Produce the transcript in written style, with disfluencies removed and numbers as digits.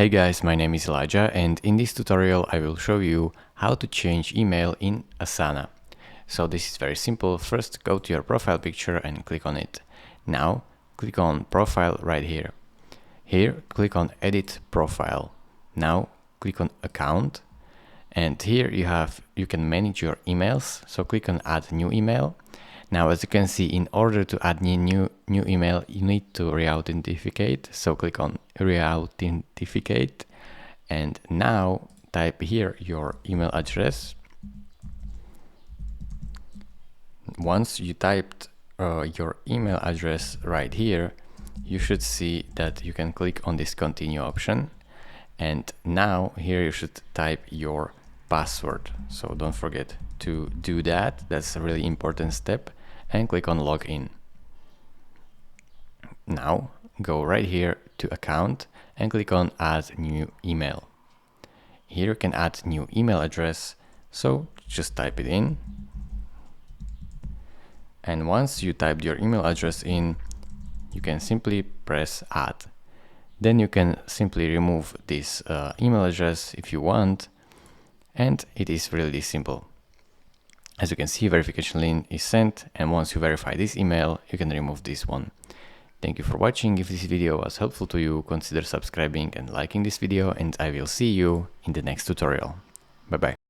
Hey guys, my name is Elijah, and in this tutorial I will show you how to change email in Asana. So this is very simple. First go to your profile picture and click on it. Now click on profile right here. Here click on edit profile. Now click on account, and here you can manage your emails. So click on add new email. Now, as you can see, in order to add new email, you need to re-authenticate. So click on re-authenticate, and now type here your email address. Once you typed your email address right here, you should see that you can click on this continue option. And now here you should type your password. So don't forget to do that. That's a really important step. And click on login. Now go right here to account and click on add new email. Here you can add new email address, so just type it in. And once you typed your email address in, you can simply press add. Then you can simply remove this email address if you want, and it is really simple. As you can see, verification link is sent, and once you verify this email, you can remove this one. Thank you for watching. If this video was helpful to you, consider subscribing and liking this video, and I will see you in the next tutorial. Bye bye.